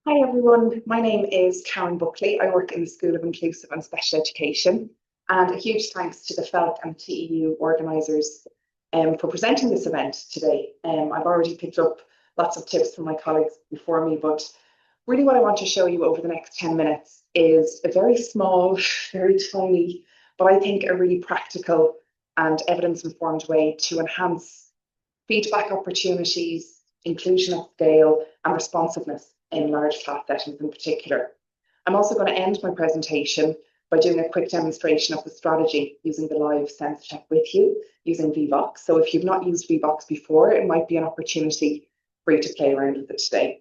Hi everyone, my name is Karen Buckley. I work in the School of Inclusive and Special Education, and a huge thanks to the PHELC and TEU organisers for presenting this event today. I've already picked up lots of tips from my colleagues before me, but really what I want to show you over the next 10 minutes is a very small, very tiny, but I think a really practical and evidence-informed way to enhance feedback opportunities, inclusion at scale, and responsiveness in large class settings in particular. I'm also going to end my presentation by doing a quick demonstration of the strategy using the live sense check with you using VVox. So if you've not used VVox before, it might be an opportunity for you to play around with it today.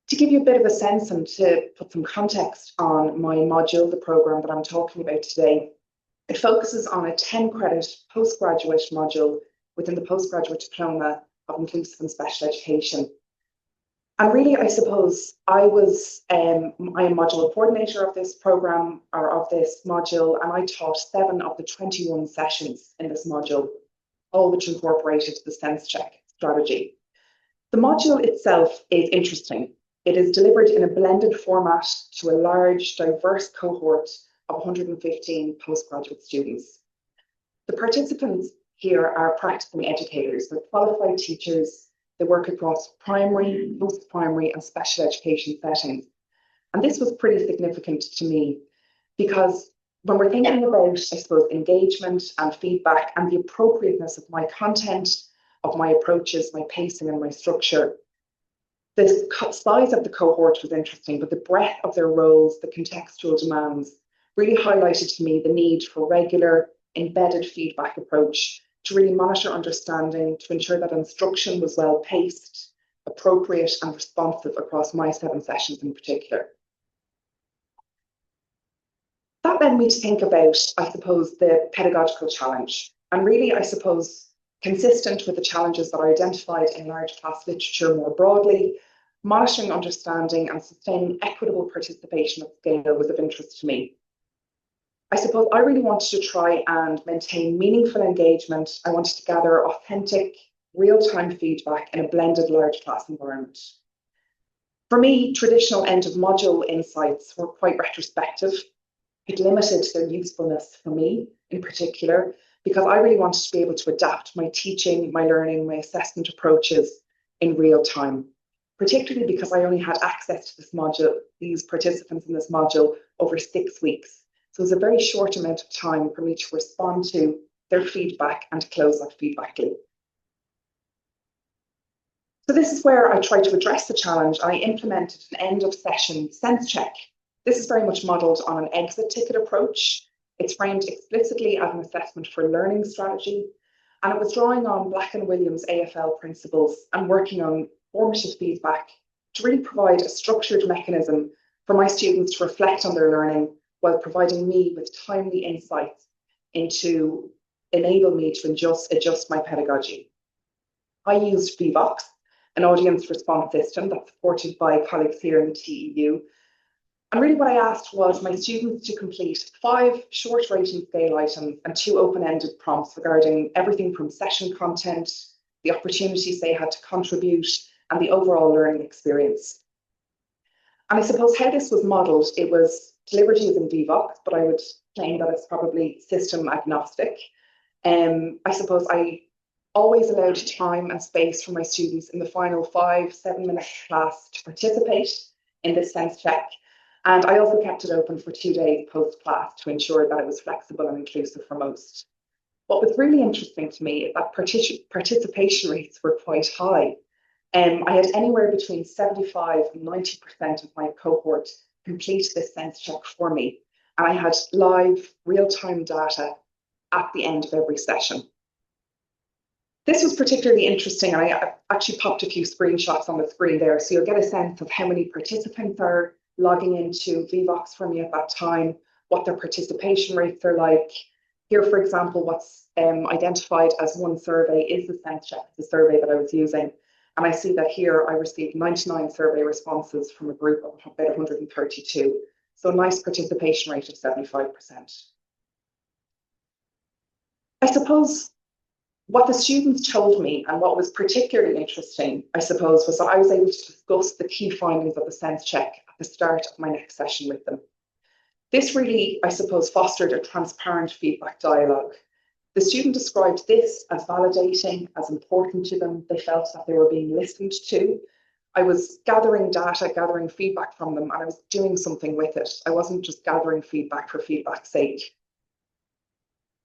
To give you a bit of a sense and to put some context on my module, the programme that I'm talking about today, it focuses on a 10-credit postgraduate module within the postgraduate diploma of Inclusive and Special Education. And really, I suppose I am module coordinator of this programme or of this module, and I taught 7 of the 21 sessions in this module, all which incorporated the sense check strategy. The module itself is interesting. It is delivered in a blended format to a large, diverse cohort of 115 postgraduate students. The participants here are practicing educators. They're qualified teachers. They work across primary, post-primary and special education settings. And this was pretty significant to me because when we're thinking about, I suppose, engagement and feedback and the appropriateness of my content, of my approaches, my pacing and my structure, the size of the cohort was interesting, but the breadth of their roles, the contextual demands, really highlighted to me the need for regular, embedded feedback approach to really monitor understanding, to ensure that instruction was well paced, appropriate and responsive across my 7 sessions in particular. That led me to think about, I suppose, the pedagogical challenge. And really, I suppose, consistent with the challenges that are identified in large class literature more broadly, monitoring understanding and sustaining equitable participation at scale was of interest to me. I suppose I really wanted to try and maintain meaningful engagement. I wanted to gather authentic, real-time feedback in a blended large class environment. For me, traditional end of module insights were quite retrospective. It limited their usefulness for me in particular, because I really wanted to be able to adapt my teaching, my learning, my assessment approaches in real time, particularly because I only had access to this module, these participants in this module over 6 weeks. So it was a very short amount of time for me to respond to their feedback and to close that feedback loop. So this is where I tried to address the challenge. I implemented an end of session sense check. This is very much modelled on an exit ticket approach. It's framed explicitly as an assessment for learning strategy, and it was drawing on Black and Williams AFL principles and working on formative feedback to really provide a structured mechanism for my students to reflect on their learning while providing me with timely insights into enable me to adjust my pedagogy. I used VVox, an audience response system that's supported by colleagues here in the TEU. And really what I asked was my students to complete 5 short rating scale items and 2 open-ended prompts regarding everything from session content, the opportunities they had to contribute, and the overall learning experience. And I suppose how this was modelled, it was delivered using VVox, but I would claim that it's probably system agnostic. I suppose I always allowed time and space for my students in the final 5-7-minute class to participate in this sense check. And I also kept it open for 2 days post-class to ensure that it was flexible and inclusive for most. What was really interesting to me is that participation rates were quite high. I had anywhere between 75 and 90% of my cohort complete this sense check for me. And I had live, real-time data at the end of every session. This was particularly interesting, and I actually popped a few screenshots on the screen there, so you'll get a sense of how many participants are logging into VVox for me at that time, what their participation rates are like. Here, for example, what's identified as one survey is the sense check, the survey that I was using. And I see that here I received 99 survey responses from a group of about 132. So a nice participation rate of 75%. I suppose What the students told me, and what was particularly interesting, I suppose, was that I was able to discuss the key findings of the sense check at the start of my next session with them. This really, I suppose, fostered a transparent feedback dialogue. The student described this as validating, as important to them. They felt that they were being listened to. I was gathering data, gathering feedback from them, and I was doing something with it. I wasn't just gathering feedback for feedback's sake.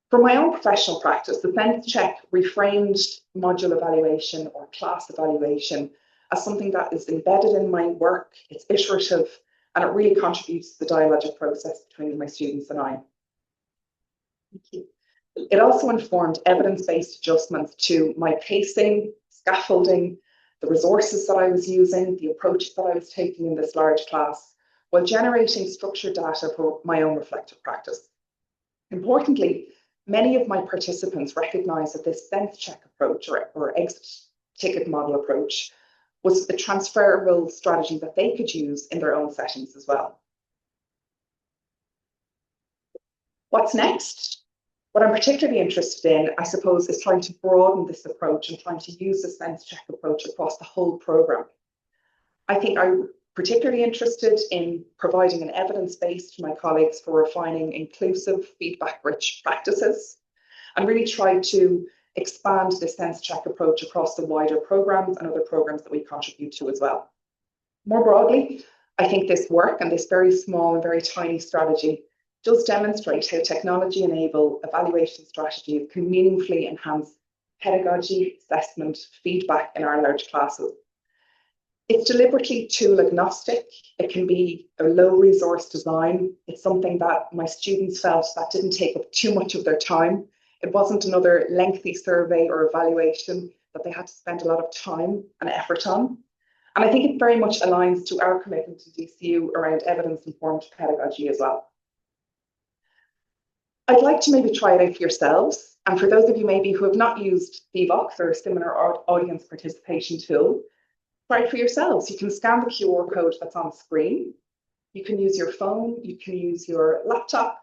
For my own professional practice, the sense check reframed module evaluation or class evaluation as something that is embedded in my work, it's iterative, and it really contributes to the dialogic process between my students and I. Thank you. It also informed evidence-based adjustments to my pacing, scaffolding, the resources that I was using, the approach that I was taking in this large class, while generating structured data for my own reflective practice. Importantly, many of my participants recognised that this sense check approach or exit ticket model approach was a transferable strategy that they could use in their own settings as well. What's next? What I'm particularly interested in, I suppose, is trying to broaden this approach and trying to use the sense check approach across the whole programme. I think I'm particularly interested in providing an evidence base to my colleagues for refining inclusive, feedback-rich practices, and really try to expand this sense check approach across the wider programmes and other programmes that we contribute to as well. More broadly, I think this work and this very small and very tiny strategy does demonstrate how technology-enabled evaluation strategies can meaningfully enhance pedagogy, assessment, feedback in our large classes. It's deliberately tool agnostic. It can be a low resource design. It's something that my students felt that didn't take up too much of their time. It wasn't another lengthy survey or evaluation that they had to spend a lot of time and effort on. And I think it very much aligns to our commitment to DCU around evidence-informed pedagogy as well. I'd like to maybe try it out for yourselves. And for those of you maybe who have not used VVox or a similar audience participation tool, try it for yourselves. You can scan the QR code that's on screen. You can use your phone, you can use your laptop.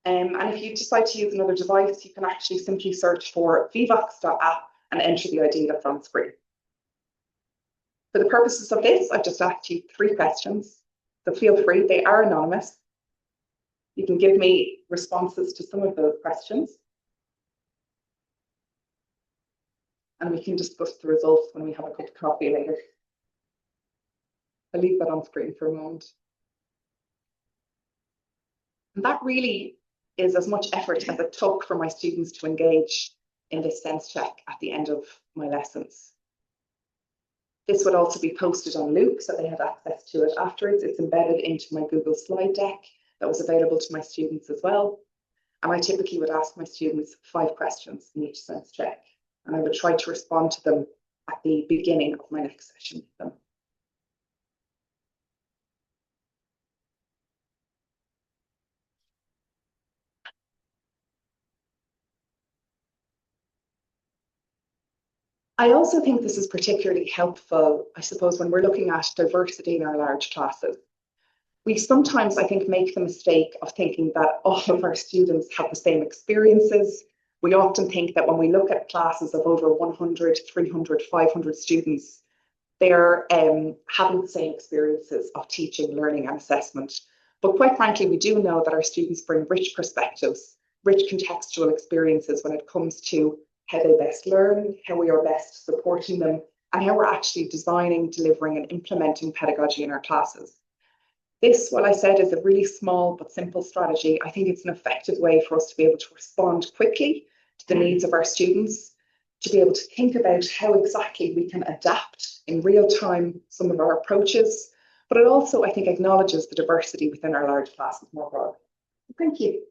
And if you decide to use another device, you can actually simply search for vvox.app and enter the ID that's on screen. For the purposes of this, I've just asked you 3 questions. So feel free, they are anonymous. You can give me responses to some of those questions. And we can discuss the results when we have a cup of coffee later. I'll leave that on screen for a moment. And that really is as much effort as it took for my students to engage in this sense check at the end of my lessons. This would also be posted on Loop, so they had access to it afterwards. It's embedded into my Google slide deck that was available to my students as well. And I typically would ask my students 5 questions in each sense check. And I would try to respond to them at the beginning of my next session with them. I also think this is particularly helpful, I suppose, when we're looking at diversity in our large classes. We sometimes, I think, make the mistake of thinking that all of our students have the same experiences. We often think that when we look at classes of over 100, 300, 500 students, they're having the same experiences of teaching, learning and assessment. But quite frankly, we do know that our students bring rich perspectives, rich contextual experiences when it comes to how they best learn, how we are best supporting them, and how we're actually designing, delivering and implementing pedagogy in our classes. This, what I said, is a really small but simple strategy. I think it's an effective way for us to be able to respond quickly to the needs of our students, to be able to think about how exactly we can adapt in real time some of our approaches, but it also, I think, acknowledges the diversity within our large classes more broadly. Thank you.